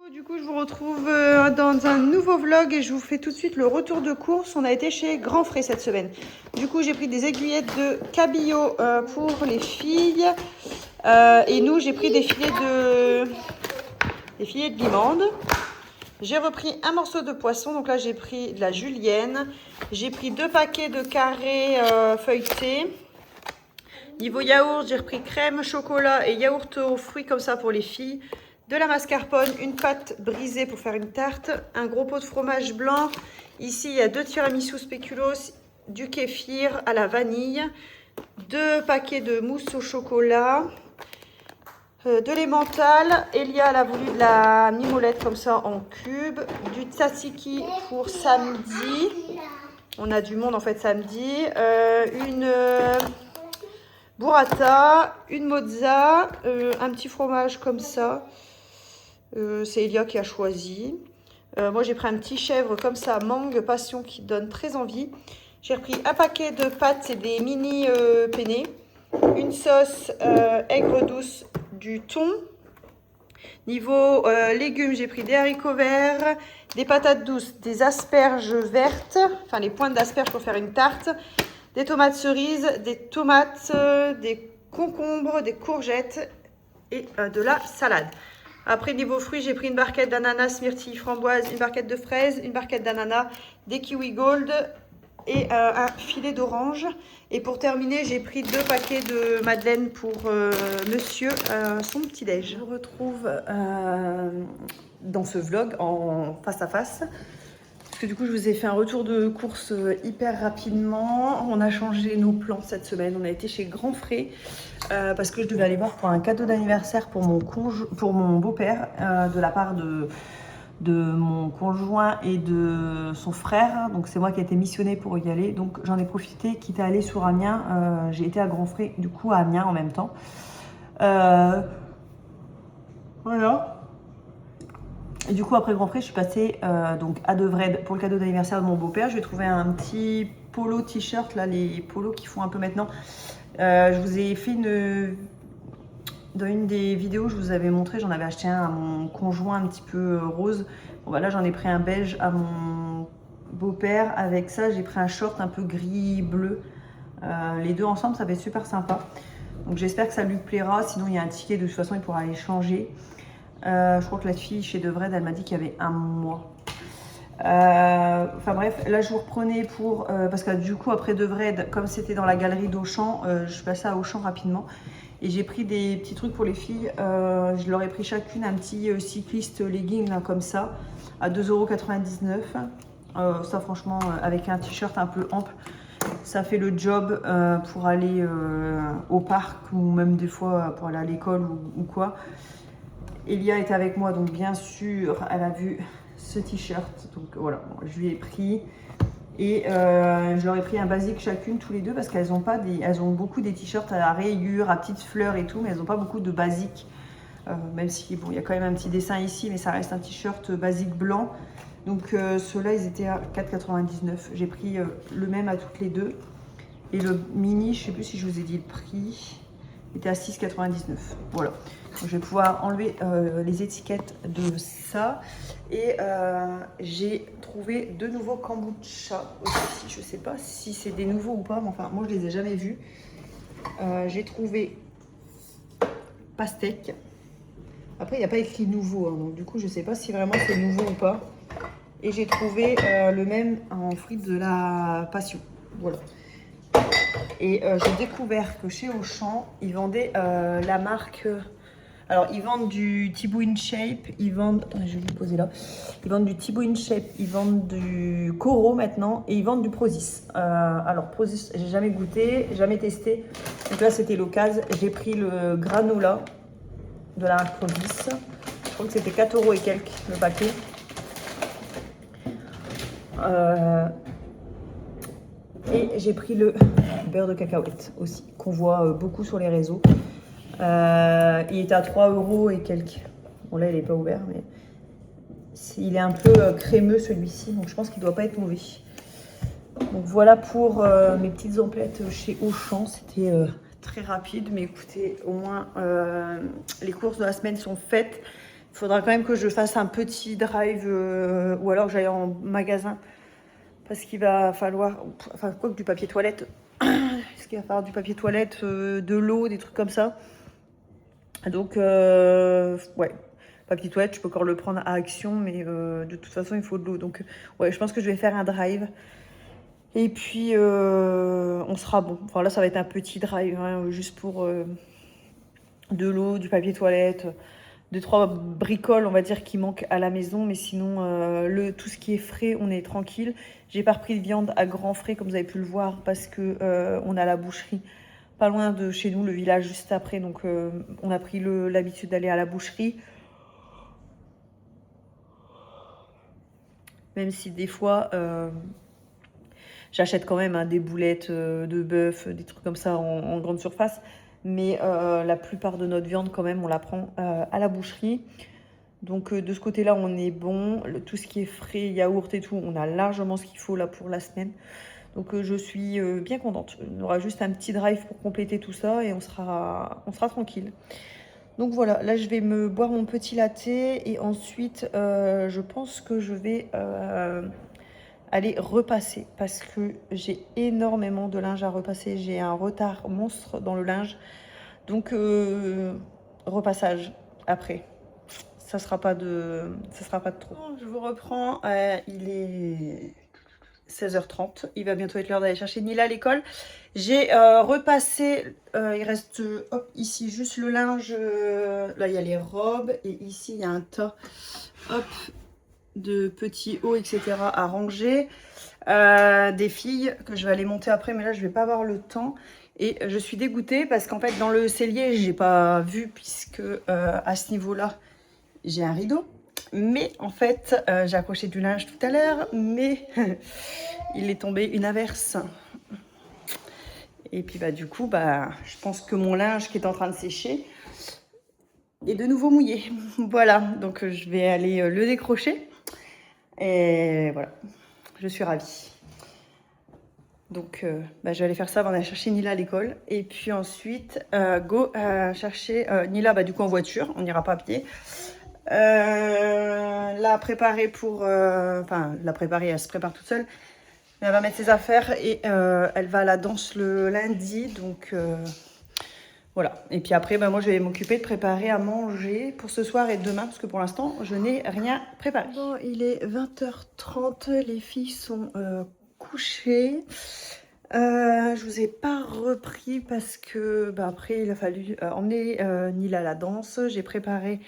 Du coup, je vous retrouve dans un nouveau vlog et je vous fais tout de suite le retour de course. On a été chez Grand Frais cette semaine. Du coup, j'ai pris des aiguillettes de cabillaud pour les filles. Et nous, j'ai pris des filets de guimande. J'ai repris un morceau de poisson. Donc là, j'ai pris de la julienne. J'ai pris 2 paquets de carrés feuilletés. Niveau yaourt, j'ai repris crème, chocolat et yaourt aux fruits comme ça pour les filles. De la mascarpone, une pâte brisée pour faire une tarte, un gros pot de fromage blanc. Ici, il y a 2 tiramisu spéculoos, du kéfir à la vanille, 2 paquets de mousse au chocolat, de l'emmental. Elia elle a voulu de la mimolette comme ça en cube, du tzatziki pour samedi. On a du monde en fait samedi. Une burrata, une mozza, un petit fromage comme ça. C'est Elia qui a choisi. Moi, j'ai pris un petit chèvre comme ça, mangue passion, qui donne très envie. J'ai repris un paquet de pâtes, c'est des mini penne. Une sauce aigre douce, du thon. Niveau légumes, j'ai pris des haricots verts, des patates douces, des asperges vertes, enfin les pointes d'asperges pour faire une tarte, des tomates cerises, des tomates, des concombres, des courgettes et de la salade. Après, niveau fruits, j'ai pris une barquette d'ananas, myrtille, framboise, une barquette de fraises, une barquette d'ananas, des kiwis gold et un filet d'orange. Et pour terminer, j'ai pris 2 paquets de madeleine pour monsieur, son petit-déj. Je vous retrouve dans ce vlog en face à face. Parce que du coup, je vous ai fait un retour de course hyper rapidement. On a changé nos plans cette semaine. On a été chez Grand Frais parce que je devais aller voir pour un cadeau d'anniversaire pour mon beau-père de la part de mon conjoint et de son frère. Donc c'est moi qui ai été missionnée pour y aller. Donc j'en ai profité, quitte à aller sur Amiens. J'ai été à Grand Frais, du coup à Amiens en même temps. Voilà. Et du coup, après Grand Frais, je suis passée donc à Devred pour le cadeau d'anniversaire de mon beau-père. Je vais trouver un petit polo t-shirt, là, les polos qui font un peu maintenant. Je vous ai fait dans une des vidéos, je vous avais montré, j'en avais acheté un à mon conjoint un petit peu rose. Bon, bah là, j'en ai pris un beige à mon beau-père. Avec ça, j'ai pris un short un peu gris-bleu. Les deux ensemble, ça va être super sympa. Donc j'espère que ça lui plaira. Sinon, il y a un ticket, de toute façon, il pourra aller changer. Je crois que la fille chez Devred, elle m'a dit qu'il y avait un mois. Enfin bref, là je vous reprenais pour parce que du coup après Devred, comme c'était dans la galerie d'Auchan, je passais à Auchan rapidement et j'ai pris des petits trucs pour les filles. Je leur ai pris chacune un petit cycliste legging là, comme ça à 2,99 €. Ça franchement avec un t-shirt un peu ample, ça fait le job pour aller au parc ou même des fois pour aller à l'école ou quoi. Elia est avec moi, donc bien sûr, elle a vu ce t-shirt. Donc voilà, je lui ai pris. Et je leur ai pris un basique chacune, tous les deux, parce qu'elles ont pas elles ont beaucoup des t-shirts à rayures, à petites fleurs et tout, mais elles n'ont pas beaucoup de basiques. Même si, bon, il y a quand même un petit dessin ici, mais ça reste un t-shirt basique blanc. Donc ceux-là, ils étaient à 4,99 €. J'ai pris le même à toutes les deux. Et le mini, je ne sais plus si je vous ai dit le prix, était à 6,99 €. Voilà. Donc, je vais pouvoir enlever les étiquettes de ça. Et j'ai trouvé 2 nouveaux kombucha aussi. Je ne sais pas si c'est des nouveaux ou pas, mais enfin, moi, je les ai jamais vus. J'ai trouvé pastèque. Après, il n'y a pas écrit nouveau, hein, donc du coup, je ne sais pas si vraiment c'est nouveau ou pas. Et j'ai trouvé le même en fruits de la passion. Voilà. Et j'ai découvert que chez Auchan, ils vendaient la marque... alors, ils vendent du Thibaut InShape, ils vendent... je vais le poser là. Ils vendent du Thibaut InShape, ils vendent du Coro maintenant, et ils vendent du Prozis. Alors, Prozis, j'ai jamais goûté, jamais testé. Donc là, c'était l'occasion. J'ai pris le granola de la marque Prozis. Je crois que c'était 4 € et quelques le paquet. Et j'ai pris le beurre de cacahuète aussi, qu'on voit beaucoup sur les réseaux. Il était à 3 € et quelques. Bon là il n'est pas ouvert, mais il est un peu crémeux celui-ci, donc je pense qu'il ne doit pas être mauvais. Donc voilà pour mes petites emplettes chez Auchan. C'était très rapide, mais écoutez, au moins les courses de la semaine sont faites. Il faudra quand même que je fasse un petit drive ou alors que j'aille en magasin. Parce qu'il va falloir, enfin quoi que du papier toilette, parce qu'il va falloir du papier toilette, de l'eau, des trucs comme ça. Donc ouais, papier toilette, je peux encore le prendre à Action, mais de toute façon il faut de l'eau. Donc ouais, je pense que je vais faire un drive. Et puis on sera bon. Enfin là ça va être un petit drive, hein, juste pour de l'eau, du papier toilette. 2-3 bricoles, on va dire, qui manquent à la maison, mais sinon, tout ce qui est frais, on est tranquille. J'ai pas repris de viande à grands frais, comme vous avez pu le voir, parce que on a la boucherie pas loin de chez nous, le village juste après, donc on a pris l'habitude d'aller à la boucherie. Même si des fois, j'achète quand même des boulettes de bœuf, des trucs comme ça en grande surface. Mais la plupart de notre viande, quand même, on la prend à la boucherie. Donc de ce côté-là, on est bon. Tout ce qui est frais, yaourt et tout, on a largement ce qu'il faut là pour la semaine. Donc je suis bien contente. On aura juste un petit drive pour compléter tout ça et on sera tranquille. Donc voilà, là je vais me boire mon petit latte et ensuite je pense que je vais aller repasser parce que j'ai énormément de linge à repasser. J'ai un retard monstre dans le linge. Donc repassage après. Ça sera pas de trop. Je vous reprends, il est 16h30, il va bientôt être l'heure d'aller chercher Nila à l'école. J'ai repassé, il reste hop, ici juste le linge, là il y a les robes et ici il y a un tas hop, de petits hauts etc. à ranger. Des filles que je vais aller monter après, mais là je vais pas avoir le temps. Et je suis dégoûtée parce qu'en fait dans le cellier j'ai pas vu puisque à ce niveau là j'ai un rideau, mais en fait j'ai accroché du linge tout à l'heure, mais il est tombé une averse et puis bah du coup bah je pense que mon linge qui est en train de sécher est de nouveau mouillé. Voilà, donc je vais aller le décrocher et voilà, je suis ravie. Donc bah, je vais aller faire ça avant d'aller chercher Nila à l'école et puis ensuite go chercher Nila bah, du coup en voiture, on n'ira pas à pied. La préparer pour... Enfin, la préparer, elle se prépare toute seule. Mais elle va mettre ses affaires et elle va à la danse le lundi. Donc, voilà. Et puis après, bah, moi, je vais m'occuper de préparer à manger pour ce soir et demain. Parce que pour l'instant, je n'ai rien préparé. Bon, il est 20h30. Les filles sont couchées. Je vous ai pas repris parce que bah, après, il a fallu emmener Nila à la danse. J'ai préparé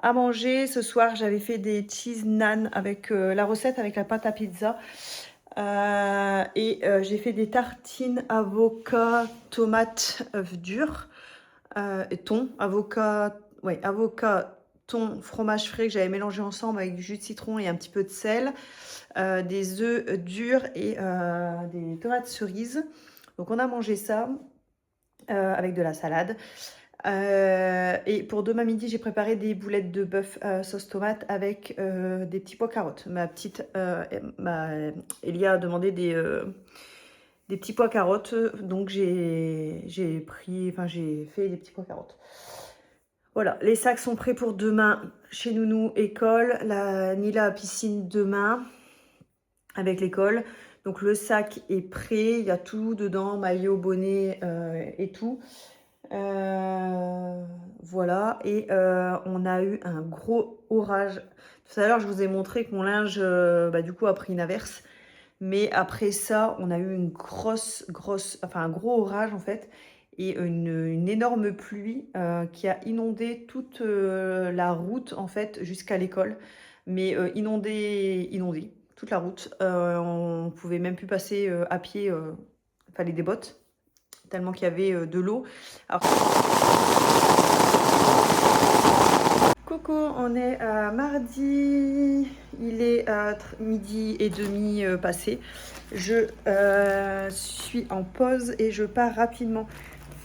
à manger. Ce soir, j'avais fait des cheese naan avec la recette avec la pâte à pizza. J'ai fait des tartines avocat, tomate, œuf dur et thon. Avocat, thon, fromage frais que j'avais mélangé ensemble avec du jus de citron et un petit peu de sel. Des œufs durs et des tomates cerises. Donc on a mangé ça avec de la salade. Et pour demain midi, j'ai préparé des boulettes de bœuf sauce tomate avec des petits pois carottes. Ma petite Elia a demandé des petits pois carottes, donc j'ai fait des petits pois carottes. Voilà, les sacs sont prêts pour demain chez Nounou, école. La Nila à piscine demain avec l'école. Donc le sac est prêt, il y a tout dedans, maillot, bonnet et tout. Voilà, et on a eu un gros orage. Tout à l'heure, je vous ai montré que mon linge, du coup, a pris une averse. Mais après ça, on a eu un gros orage en fait. Et une énorme pluie qui a inondé toute la route en fait jusqu'à l'école. Mais inondé toute la route. On pouvait même plus passer à pied, fallait des bottes tellement qu'il y avait de l'eau. Alors... Coucou, on est mardi, il est midi et demi passé. Je suis en pause et je pars rapidement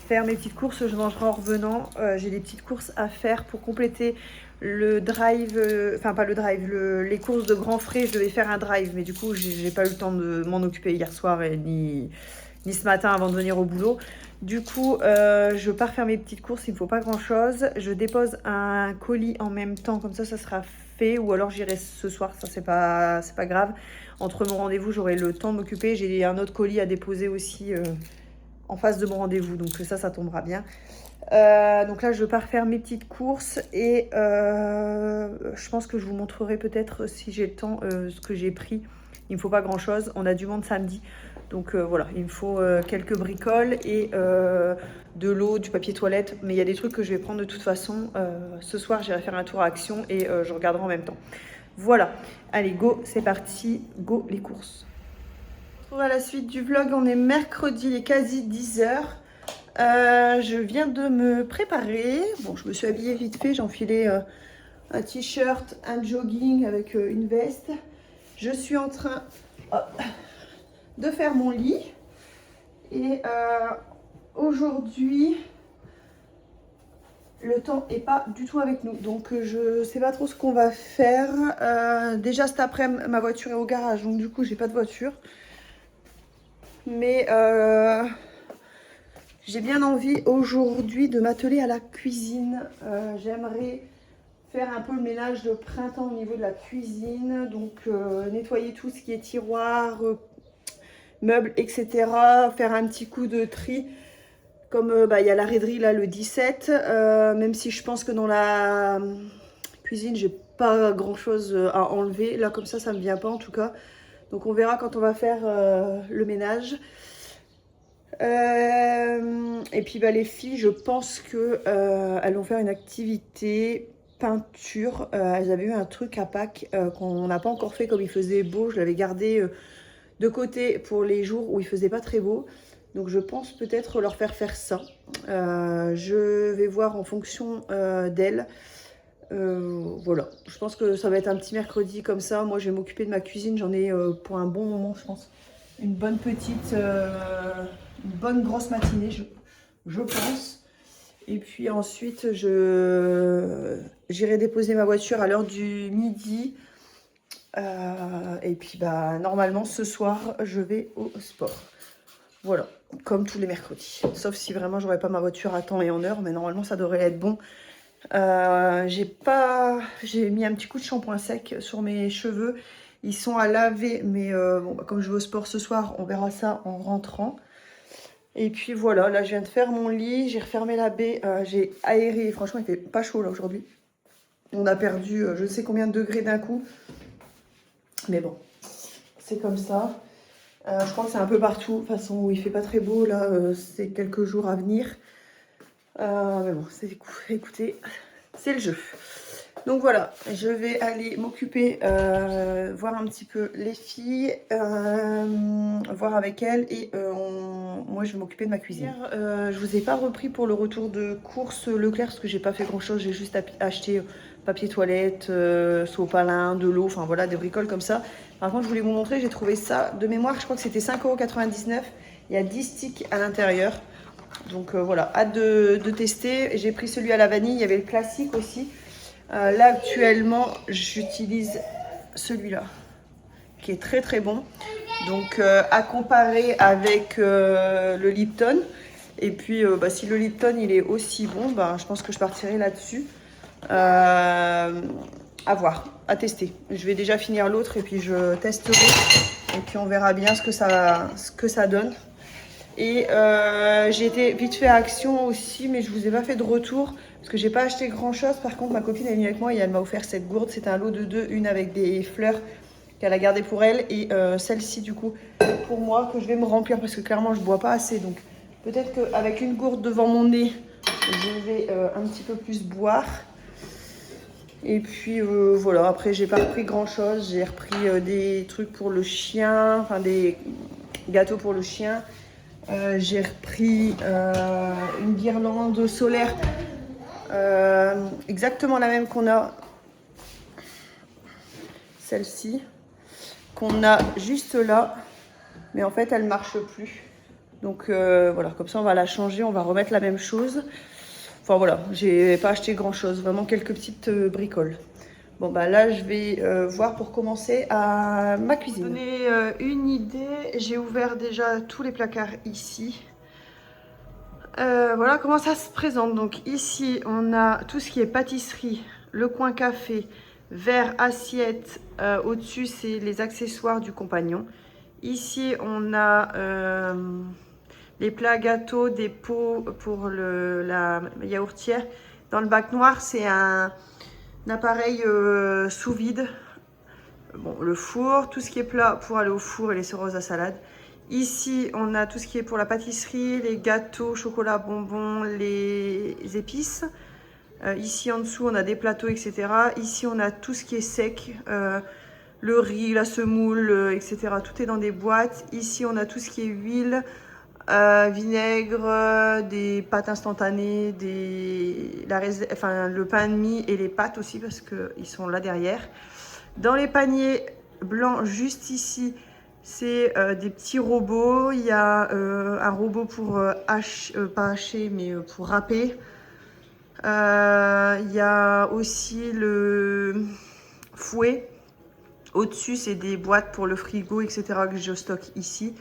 faire mes petites courses. Je mangerai en revenant. J'ai des petites courses à faire pour compléter le drive, les courses de grands frais. Je devais faire un drive, mais du coup, j'ai pas eu le temps de m'en occuper hier soir et ni ce matin avant de venir au boulot. Du coup, je pars faire mes petites courses, il ne faut pas grand chose. Je dépose un colis en même temps, comme ça sera fait. Ou alors j'irai ce soir, ça c'est pas grave. Entre mon rendez-vous, j'aurai le temps de m'occuper. J'ai un autre colis à déposer aussi en face de mon rendez-vous, donc ça tombera bien. Donc là, je pars faire mes petites courses et je pense que je vous montrerai peut-être si j'ai le temps ce que j'ai pris. Il ne me faut pas grand-chose. On a du monde samedi. Donc voilà, il me faut quelques bricoles et de l'eau, du papier toilette. Mais il y a des trucs que je vais prendre de toute façon. Ce soir, j'irai faire un tour à Action et je regarderai en même temps. Voilà. Allez, go, c'est parti. Go les courses. On se retrouve à la suite du vlog. On est mercredi, il est quasi 10h. Je viens de me préparer. Bon, je me suis habillée vite fait. J'ai enfilé un t-shirt, un jogging avec une veste. Je suis en train de faire mon lit. Et aujourd'hui, le temps n'est pas du tout avec nous. Donc, je sais pas trop ce qu'on va faire. Déjà, cet après-midi, ma voiture est au garage. Donc, du coup, j'ai pas de voiture. Mais j'ai bien envie aujourd'hui de m'atteler à la cuisine. J'aimerais faire un peu le ménage de printemps au niveau de la cuisine. Donc nettoyer tout ce qui est tiroirs, meubles, etc. Faire un petit coup de tri. Comme il y a la raiderie là le 17. Même si je pense que dans la cuisine, j'ai pas grand chose à enlever. Là comme ça me vient pas en tout cas. Donc on verra quand on va faire le ménage. Et puis les filles, je pense que elles vont faire une activité peinture. Elles avaient eu un truc à Pâques qu'on n'a pas encore fait comme il faisait beau. Je l'avais gardé de côté pour les jours où il faisait pas très beau. Donc je pense peut-être leur faire ça. Je vais voir en fonction d'elles. Voilà, je pense que ça va être un petit mercredi comme ça. Moi je vais m'occuper de ma cuisine, j'en ai pour un bon moment je pense. Une bonne petite, une bonne grosse matinée je pense. Et puis ensuite j'irai déposer ma voiture à l'heure du midi. Et puis normalement ce soir je vais au sport. Voilà, comme tous les mercredis. Sauf si vraiment j'aurais pas ma voiture à temps et en heure, mais normalement ça devrait être bon. J'ai mis un petit coup de shampoing sec sur mes cheveux. Ils sont à laver, mais comme je vais au sport ce soir, on verra ça en rentrant. Et puis voilà, là je viens de faire mon lit, j'ai refermé la baie, j'ai aéré. Franchement, il fait pas chaud là aujourd'hui. On a perdu je ne sais combien de degrés d'un coup. Mais bon, c'est comme ça. Je crois que c'est un peu partout. De toute façon, où il fait pas très beau là, c'est quelques jours à venir. Mais bon, écoutez, c'est le jeu. Donc voilà, je vais aller m'occuper, voir un petit peu les filles, voir avec elles et moi je vais m'occuper de ma cuisine. Je vous ai pas repris pour le retour de course Leclerc parce que j'ai pas fait grand chose, j'ai juste acheté papier toilette, sopalin, de l'eau, enfin voilà des bricoles comme ça. Par contre je voulais vous montrer, j'ai trouvé ça de mémoire, je crois que c'était 5,99 €, il y a 10 sticks à l'intérieur. Donc voilà, hâte de tester. J'ai pris celui à la vanille, il y avait le classique aussi. Là actuellement j'utilise celui-là qui est très très bon. Donc à comparer avec le Lipton. Et puis si le Lipton il est aussi bon, je pense que je partirai là-dessus. À voir, à tester. Je vais déjà finir l'autre et puis je testerai. Et puis on verra bien ce que ça donne. Et j'ai été vite fait à Action aussi, mais je vous ai pas fait de retour parce que j'ai pas acheté grand chose. Par contre, ma copine est venue avec moi et elle m'a offert cette gourde. C'était un lot de 2, une avec des fleurs qu'elle a gardé pour elle et celle-ci du coup pour moi que je vais me remplir parce que clairement je bois pas assez. Donc peut-être qu'avec une gourde devant mon nez, je vais un petit peu plus boire. Et puis voilà, après j'ai pas repris grand chose. J'ai repris des trucs pour le chien, enfin des gâteaux pour le chien. J'ai repris une guirlande solaire, exactement la même qu'on a, celle-ci, qu'on a juste là, mais en fait elle marche plus. Donc voilà, comme ça on va la changer, on va remettre la même chose. Enfin voilà, j'ai pas acheté grand chose, vraiment quelques petites bricoles. Bon là je vais voir pour commencer à ma cuisine. Pour donner une idée, j'ai ouvert déjà tous les placards ici. Voilà comment ça se présente. Donc ici, on a tout ce qui est pâtisserie, le coin café, verre, assiette. Au-dessus, c'est les accessoires du compagnon. Ici, on a les plats gâteaux, des pots pour la yaourtière. Dans le bac noir, c'est un appareil sous vide. Bon, le four, tout ce qui est plat pour aller au four et les sauces à salade. Ici, on a tout ce qui est pour la pâtisserie, les gâteaux, chocolat, bonbons, les épices. Ici, en dessous, on a des plateaux, etc. Ici, on a tout ce qui est sec, le riz, la semoule, etc. Tout est dans des boîtes. Ici, on a tout ce qui est huile, vinaigre, des pâtes instantanées, le pain de mie et les pâtes aussi parce qu'ils sont là derrière. Dans les paniers blancs, juste ici, c'est des petits robots. Il y a un robot pour pas hacher, mais pour râper. Il y a aussi le fouet. Au-dessus, c'est des boîtes pour le frigo, etc. que je stocke ici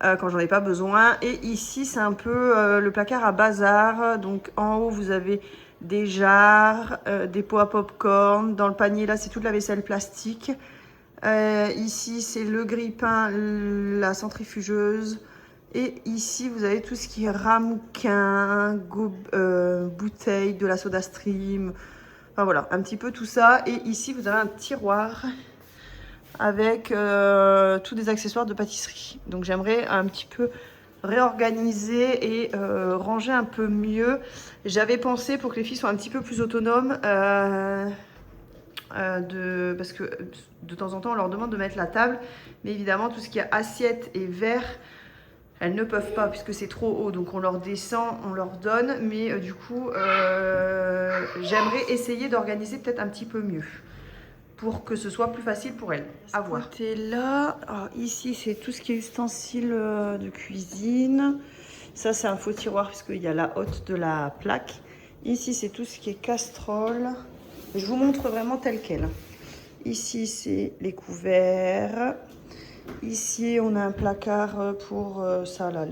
quand j'en ai pas besoin. Et ici, c'est un peu le placard à bazar. Donc en haut, vous avez des jarres, des pots à popcorn. Dans le panier, là, c'est toute la vaisselle plastique. Ici, c'est le grille-pain, la centrifugeuse. Et ici, vous avez tout ce qui est ramequin, bouteille, de la soda stream. Enfin voilà, un petit peu tout ça. Et ici, vous avez un tiroir avec tous des accessoires de pâtisserie. Donc j'aimerais un petit peu réorganiser et ranger un peu mieux. J'avais pensé pour que les filles soient un petit peu plus autonomes, parce que de temps en temps on leur demande de mettre la table, mais évidemment tout ce qui est assiette et verre, elles ne peuvent pas puisque c'est trop haut, donc on leur descend, on leur donne, mais du coup j'aimerais essayer d'organiser peut-être un petit peu mieux pour que ce soit plus facile pour elles à voir. Et là, alors ici c'est tout ce qui est ustensiles de cuisine. Ça c'est un faux tiroir puisqu'il y a la hotte de la plaque. Ici c'est tout ce qui est casserole. Je vous montre vraiment tel quel. Ici c'est les couverts. Ici on a un placard pour ça là,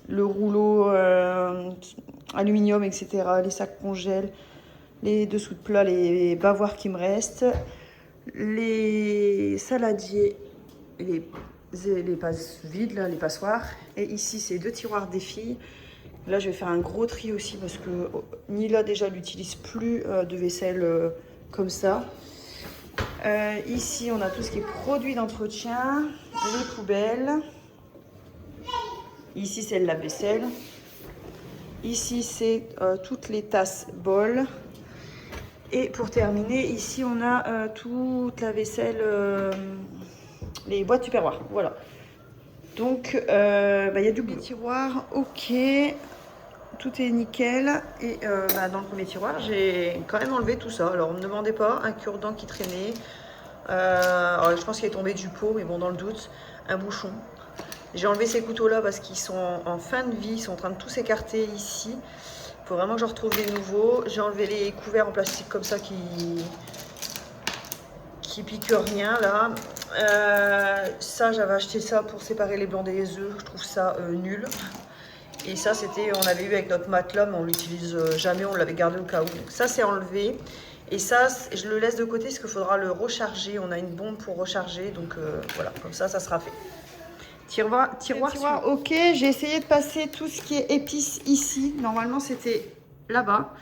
le rouleau aluminium, etc. Les sacs congèles. Les dessous de plat, les bavoirs qui me restent, les saladiers, les passes vides, là, les passoires. Et ici, c'est 2 tiroirs des filles. Là, je vais faire un gros tri aussi parce que Nila, déjà, n'utilise plus de vaisselle comme ça. Ici, on a tout ce qui est produits d'entretien, les poubelles. Ici, c'est le lave-vaisselle. Ici, c'est toutes les tasses bols. Et pour terminer, ici on a toute la vaisselle, les boîtes tupperware, voilà. Donc y a du boulot. Tiroir, ok, tout est nickel. Et dans le premier tiroir, j'ai quand même enlevé tout ça. Alors ne me demandez pas, un cure-dent qui traînait. Alors, je pense qu'il est tombé du pot, mais bon, dans le doute, un bouchon. J'ai enlevé ces couteaux-là parce qu'ils sont en fin de vie, ils sont en train de tous s'écarter ici. Il faut vraiment que je retrouve les nouveaux. J'ai enlevé les couverts en plastique comme ça qui piquent rien là. Ça, j'avais acheté ça pour séparer les blancs des œufs. Je trouve ça nul. Et ça, c'était, on avait eu avec notre matelas, mais on l'utilise jamais. On l'avait gardé au cas où. Donc ça, c'est enlevé. Et ça, je le laisse de côté parce qu'il faudra le recharger. On a une bombe pour recharger. Donc voilà, comme ça sera fait. Tiroir, ok. J'ai essayé de passer tout ce qui est épices ici. Normalement, c'était là-bas.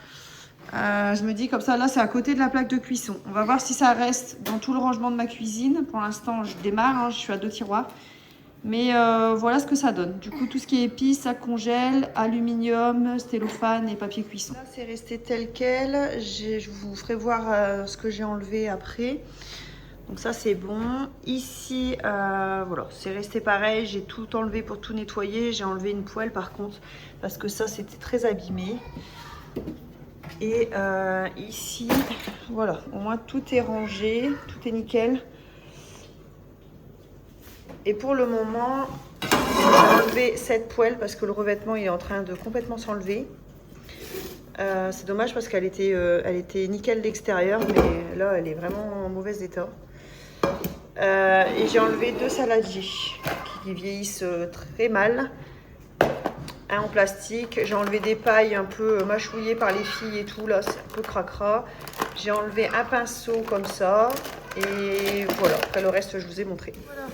Je me dis comme ça, là, c'est à côté de la plaque de cuisson. On va voir si ça reste dans tout le rangement de ma cuisine. Pour l'instant, je démarre. Hein, je suis à 2 tiroirs. Mais voilà ce que ça donne. Du coup, tout ce qui est épices, ça congèle, aluminium, cellophane et papier cuisson. Là, c'est resté tel quel. Je vous ferai voir ce que j'ai enlevé après. Donc ça, c'est bon. Ici, voilà, c'est resté pareil. J'ai tout enlevé pour tout nettoyer. J'ai enlevé une poêle par contre, parce que ça, c'était très abîmé. Et ici, voilà, au moins tout est rangé, tout est nickel. Et pour le moment, j'ai enlevé cette poêle parce que le revêtement il est en train de complètement s'enlever. C'est dommage parce qu'elle était nickel d'extérieur, mais là, elle est vraiment en mauvais état. Et j'ai enlevé 2 saladiers qui vieillissent très mal. un en plastique. J'ai enlevé des pailles un peu mâchouillées par les filles et tout. Là, c'est un peu cracra. J'ai enlevé un pinceau comme ça. Et voilà, après le reste, je vous ai montré. Voilà,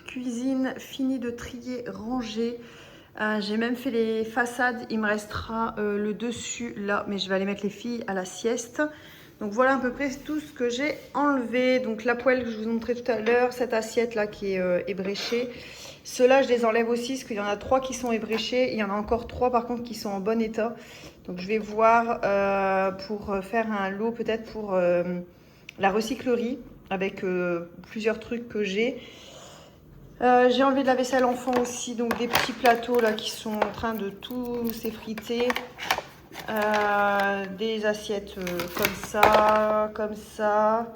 cuisine finie de trier, ranger. J'ai même fait les façades. Il me restera le dessus là, mais je vais aller mettre les filles à la sieste. Donc voilà à peu près tout ce que j'ai enlevé. Donc la poêle que je vous montrais tout à l'heure, cette assiette là qui est ébréchée. Ceux-là, je les enlève aussi parce qu'il y en a 3 qui sont ébréchés. Il y en a encore 3 par contre qui sont en bon état. Donc je vais voir pour faire un lot peut-être pour la recyclerie avec plusieurs trucs que j'ai. J'ai enlevé de la vaisselle enfant aussi, donc des petits plateaux là qui sont en train de tout s'effriter. Des assiettes comme ça,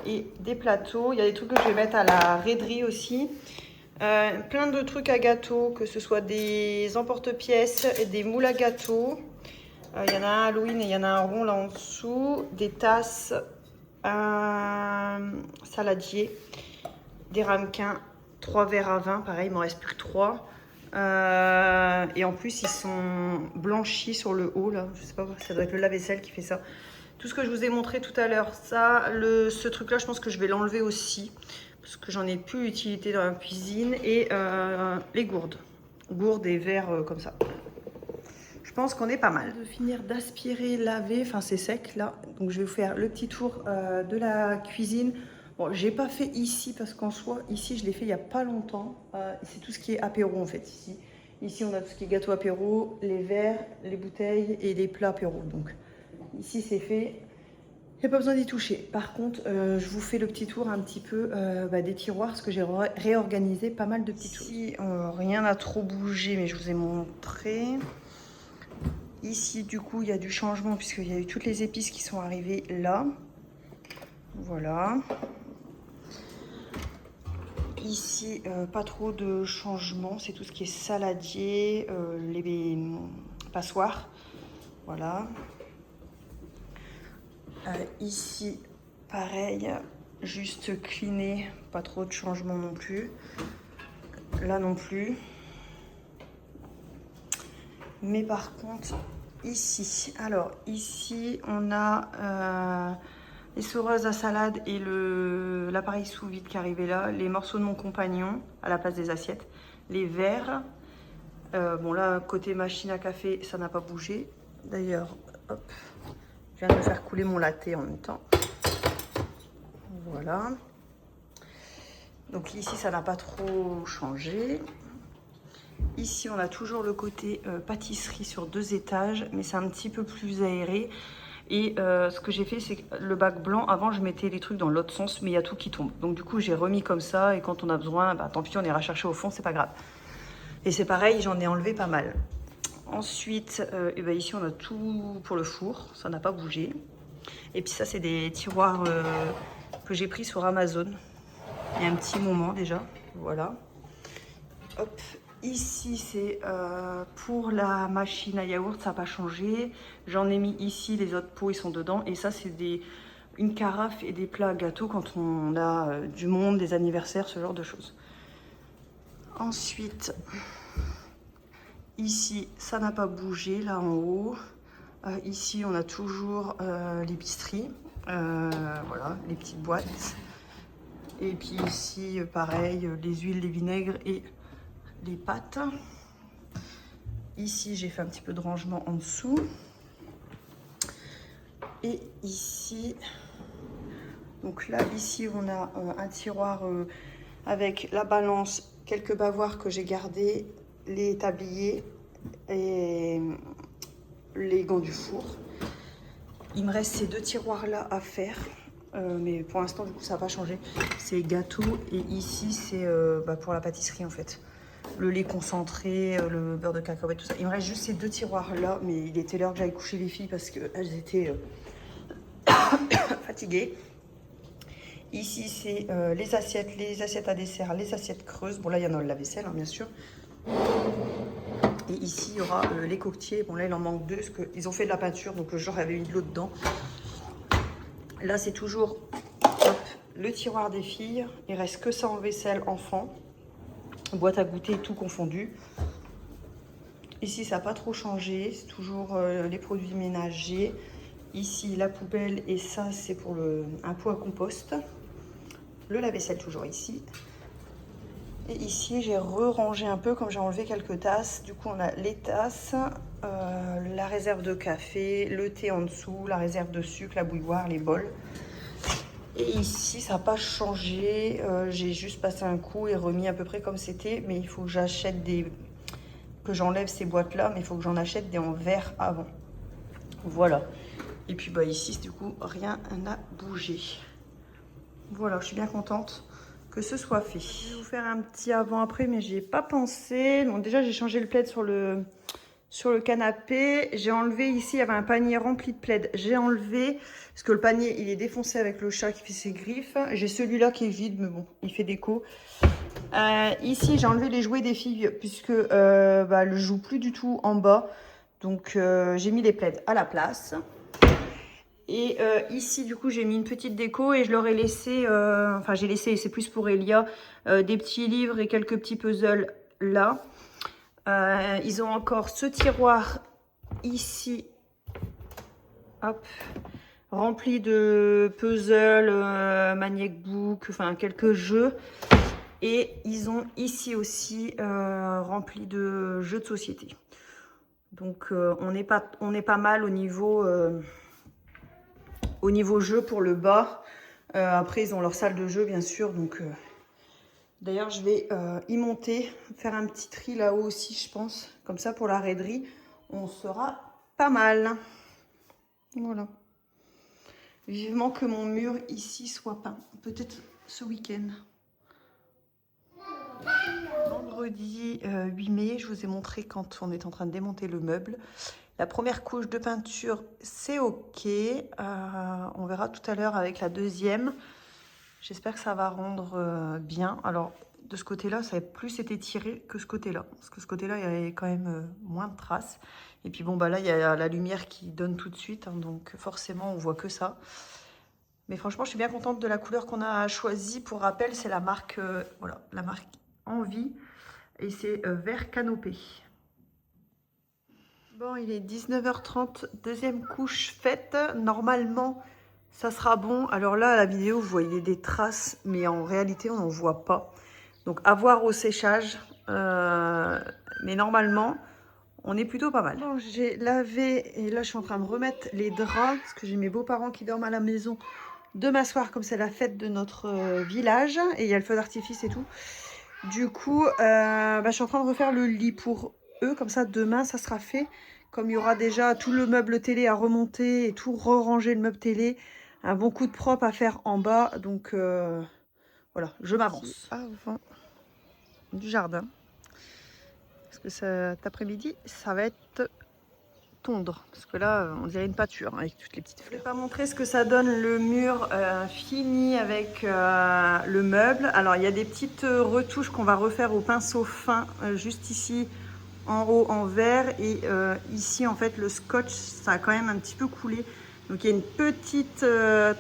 et des plateaux. Il y a des trucs que je vais mettre à la raiderie aussi. Plein de trucs à gâteaux, que ce soit des emporte-pièces et des moules à gâteaux. Il y en a un Halloween et il y en a un rond là en dessous. Des tasses, un saladier, des ramequins, 3 verres à vin, pareil, il m'en reste plus que 3. Et en plus, ils sont blanchis sur le haut, là. Je sais pas, ça doit être le lave-vaisselle qui fait ça. Tout ce que je vous ai montré tout à l'heure, ça, ce truc-là, je pense que je vais l'enlever aussi. Parce que j'en ai plus utilité dans la cuisine. Et les gourdes. Gourdes et verres comme ça. Je pense qu'on est pas mal. De finir d'aspirer, laver, enfin c'est sec là. Donc je vais vous faire le petit tour de la cuisine. Bon, j'ai pas fait ici parce qu'en soi, ici je l'ai fait il y a pas longtemps. C'est tout ce qui est apéro en fait ici. Ici on a tout ce qui est gâteau apéro, les verres, les bouteilles et les plats apéro. Donc ici c'est fait. Il n'y a pas besoin d'y toucher. Par contre, je vous fais le petit tour un petit peu des tiroirs parce que j'ai réorganisé pas mal de petits trucs. Ici, rien n'a trop bougé, mais je vous ai montré. Ici, du coup, il y a du changement puisqu'il y a eu toutes les épices qui sont arrivées là. Voilà. Ici, pas trop de changement. C'est tout ce qui est saladier, les passoires. Voilà. Ici, pareil, juste cleaner. Pas trop de changement non plus. Là non plus. Mais par contre, ici, alors ici, on a les saureuses à salade et l'appareil sous vide qui arrivait là, les morceaux de mon compagnon à la place des assiettes, les verres. Bon là, côté machine à café, ça n'a pas bougé. D'ailleurs, hop, je viens de faire couler mon latte en même temps. Voilà. Donc ici, ça n'a pas trop changé. Ici, on a toujours le côté pâtisserie sur 2 étages, mais c'est un petit peu plus aéré. Et ce que j'ai fait, c'est que le bac blanc, avant, je mettais les trucs dans l'autre sens, mais il y a tout qui tombe. Donc du coup, j'ai remis comme ça, et quand on a besoin, bah, tant pis, on ira chercher au fond, c'est pas grave. Et c'est pareil, j'en ai enlevé pas mal. Ensuite, et ben ici, on a tout pour le four, ça n'a pas bougé. Et puis ça, c'est des tiroirs que j'ai pris sur Amazon. Il y a un petit moment déjà, voilà. Hop. Ici, c'est pour la machine à yaourt, ça n'a pas changé. J'en ai mis ici, les autres pots, ils sont dedans. Et ça, c'est une carafe et des plats à gâteaux quand on a du monde, des anniversaires, ce genre de choses. Ensuite, ici, ça n'a pas bougé, là en haut. Ici, on a toujours l'épicerie. Voilà, les petites boîtes. Et puis ici, pareil, les huiles, les vinaigres et les pâtes. Ici, j'ai fait un petit peu de rangement en dessous. Et ici, donc là, ici, on a un tiroir avec la balance, quelques bavoirs que j'ai gardés, les tabliers et les gants du four. Il me reste ces 2 tiroirs-là à faire. Mais pour l'instant, du coup, ça n'a pas changé. C'est gâteau et ici, c'est pour la pâtisserie, en fait. Le lait concentré, le beurre de cacahuète, tout ça. Il me reste juste ces 2 tiroirs-là, mais il était l'heure que j'aille coucher les filles parce qu'elles étaient fatiguées. Ici, c'est les assiettes à dessert, les assiettes creuses. Bon, là, il y en a le lave-vaisselle, hein, bien sûr. Et ici, il y aura les coquetiers. Bon, là, il en manque 2 parce qu'ils ont fait de la peinture, donc genre, il y avait mis de l'eau dedans. Là, c'est toujours le tiroir des filles. Il reste que ça en vaisselle enfant. Boîte à goûter, tout confondu. Ici, ça n'a pas trop changé. C'est toujours les produits ménagers. Ici, la poubelle. Et ça, c'est pour un pot à compost. Le lave-vaisselle, toujours ici. Et ici, j'ai re-rangé un peu, comme j'ai enlevé quelques tasses. Du coup, on a les tasses, la réserve de café, le thé en dessous, la réserve de sucre, la bouilloire, les bols. Et ici, ça n'a pas changé. J'ai juste passé un coup et remis à peu près comme c'était. Mais il faut que j'achète que j'enlève ces boîtes-là. Mais il faut que j'en achète des en verre avant. Voilà. Et puis bah ici, du coup, rien n'a bougé. Voilà, je suis bien contente que ce soit fait. Je vais vous faire un petit avant-après, mais j'y ai pas pensé. Donc déjà, j'ai changé le plaid sur le canapé. J'ai enlevé ici, il y avait un panier rempli de plaid. J'ai enlevé, parce que le panier, il est défoncé avec le chat qui fait ses griffes. J'ai celui-là qui est vide, mais bon, il fait déco. Ici, j'ai enlevé les jouets des filles, puisque elles ne jouent plus du tout en bas. Donc, j'ai mis les plaids à la place. Et ici, du coup, j'ai mis une petite déco et je leur ai laissé, enfin j'ai laissé, c'est plus pour Elia, des petits livres et quelques petits puzzles là. Ils ont encore ce tiroir ici, hop, rempli de puzzles, Maniac Book, enfin quelques jeux. Et ils ont ici aussi rempli de jeux de société. Donc on est pas mal au niveau jeu pour le bas. Après, ils ont leur salle de jeu, bien sûr. Donc, d'ailleurs, je vais y monter, faire un petit tri là-haut aussi, je pense. Comme ça, pour la raiderie, on sera pas mal. Voilà. Vivement que mon mur ici soit peint. Peut-être ce week-end. Vendredi 8 mai, je vous ai montré quand on est en train de démonter le meuble. La première couche de peinture, c'est OK. On verra tout à l'heure avec la deuxième. J'espère que ça va rendre bien. Alors, de ce côté-là, ça a plus été tiré que ce côté-là. Parce que ce côté-là, il y avait quand même moins de traces. Et puis bon, bah là, il y a la lumière qui donne tout de suite. Hein, donc forcément, on voit que ça. Mais franchement, je suis bien contente de la couleur qu'on a choisie. Pour rappel, c'est la marque, voilà, la marque Envie. Et c'est vert canopé. Bon, il est 19h30, deuxième couche faite. Normalement, ça sera bon. Alors là, à la vidéo, vous voyez des traces, mais en réalité, on n'en voit pas. Donc, à voir au séchage. Mais normalement, on est plutôt pas mal. Bon, j'ai lavé et là, je suis en train de remettre les draps parce que j'ai mes beaux-parents qui dorment à la maison demain soir, comme c'est la fête de notre village. Et il y a le feu d'artifice et tout. Du coup, je suis en train de refaire le lit pour eux. Comme ça, demain, ça sera fait. Comme il y aura déjà tout le meuble télé à remonter et tout re-ranger le meuble télé. Un bon coup de propre à faire en bas. Donc, voilà, je m'avance. Avant du jardin. Parce que cet après-midi, ça va être tondre. Parce que là, on dirait une pâture hein, avec toutes les petites fleurs. Je vais pas montrer ce que ça donne le mur fini avec le meuble. Alors, il y a des petites retouches qu'on va refaire au pinceau fin juste ici en haut en vert. Et ici, en fait, le scotch, ça a quand même un petit peu coulé. Donc, il y a une petite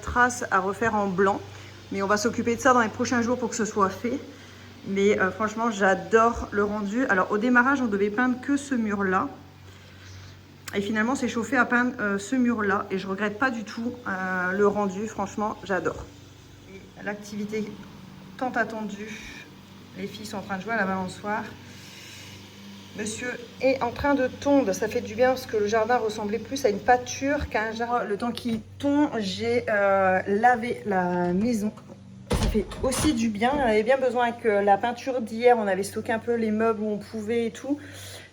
trace à refaire en blanc. Mais on va s'occuper de ça dans les prochains jours pour que ce soit fait. Mais franchement, j'adore le rendu. Alors, au démarrage, on devait peindre que ce mur-là. Et finalement, c'est chauffé à peindre ce mur-là. Et je regrette pas du tout le rendu. Franchement, j'adore. L'activité tant attendue. Les filles sont en train de jouer à la balançoire. Monsieur est en train de tondre. Ça fait du bien parce que le jardin ressemblait plus à une pâture qu'à un jardin. Le temps qu'il tond, j'ai lavé la maison. Ça fait aussi du bien. On avait bien besoin avec la peinture d'hier. On avait stocké un peu les meubles où on pouvait et tout.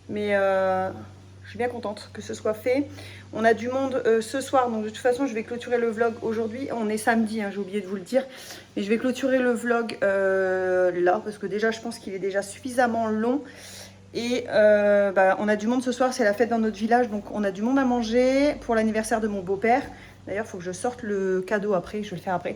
Mais je suis bien contente que ce soit fait. On a du monde ce soir. Donc de toute façon, je vais clôturer le vlog aujourd'hui. On est samedi, hein, j'ai oublié de vous le dire. Mais je vais clôturer le vlog là. Parce que déjà, je pense qu'il est déjà suffisamment long. Et on a du monde ce soir. C'est la fête dans notre village. Donc on a du monde à manger pour l'anniversaire de mon beau-père. D'ailleurs, il faut que je sorte le cadeau après. Je vais le faire après.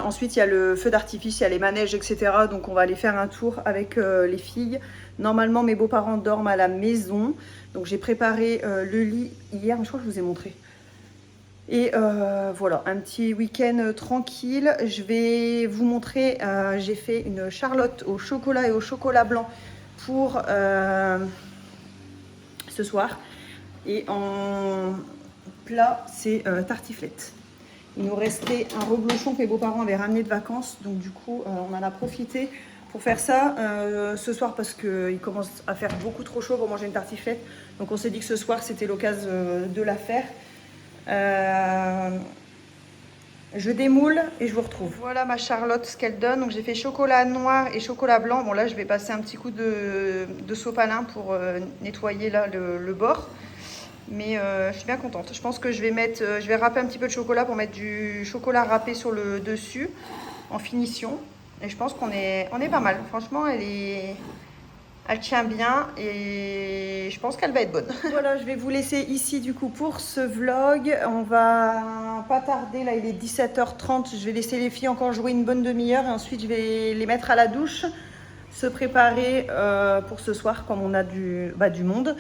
Ensuite, il y a le feu d'artifice, il y a les manèges, etc. Donc, on va aller faire un tour avec les filles. Normalement, mes beaux-parents dorment à la maison. Donc, j'ai préparé le lit hier. Je crois que je vous ai montré. Et voilà, un petit week-end tranquille. Je vais vous montrer, j'ai fait une charlotte au chocolat et au chocolat blanc pour ce soir. Et en plat, c'est tartiflette. Il nous restait un reblochon que mes beaux-parents avaient ramené de vacances. Donc du coup, on en a profité pour faire ça ce soir parce qu'il commence à faire beaucoup trop chaud pour manger une tartiflette. Donc on s'est dit que ce soir, c'était l'occasion de la faire. Je démoule et je vous retrouve. Voilà ma Charlotte, ce qu'elle donne. Donc j'ai fait chocolat noir et chocolat blanc. Bon là, je vais passer un petit coup de sopalin pour nettoyer là le bord. Mais je suis bien contente. Je pense que je vais râper un petit peu de chocolat pour mettre du chocolat râpé sur le dessus en finition. Et je pense qu'on est pas mal. Franchement, elle tient bien et je pense qu'elle va être bonne. Voilà, je vais vous laisser ici du coup pour ce vlog. On va pas tarder, là il est 17h30. Je vais laisser les filles encore jouer une bonne demi-heure et ensuite je vais les mettre à la douche, se préparer pour ce soir comme on a du monde.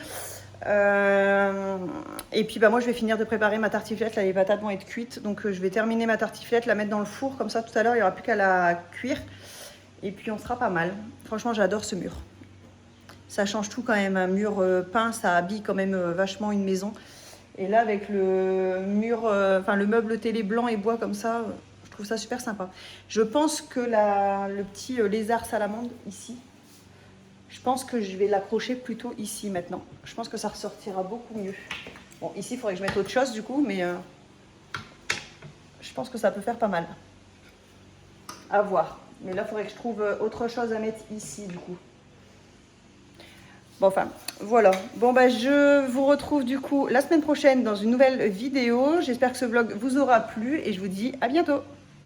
Et puis moi je vais finir de préparer ma tartiflette. Là les patates vont être cuites, donc je vais terminer ma tartiflette, la mettre dans le four comme ça tout à l'heure il n'y aura plus qu'à la cuire et puis on sera pas mal. Franchement j'adore ce mur. Ça change tout quand même, un mur peint, ça habille quand même vachement une maison. Et là, avec le mur, le meuble télé blanc et bois comme ça, je trouve ça super sympa. Je pense que le petit lézard salamandre ici, je pense que je vais l'accrocher plutôt ici maintenant. Je pense que ça ressortira beaucoup mieux. Bon, ici, il faudrait que je mette autre chose du coup, mais je pense que ça peut faire pas mal. À voir. Mais là, il faudrait que je trouve autre chose à mettre ici du coup. Bon, enfin, voilà. Bon, je vous retrouve du coup la semaine prochaine dans une nouvelle vidéo. J'espère que ce vlog vous aura plu et je vous dis à bientôt.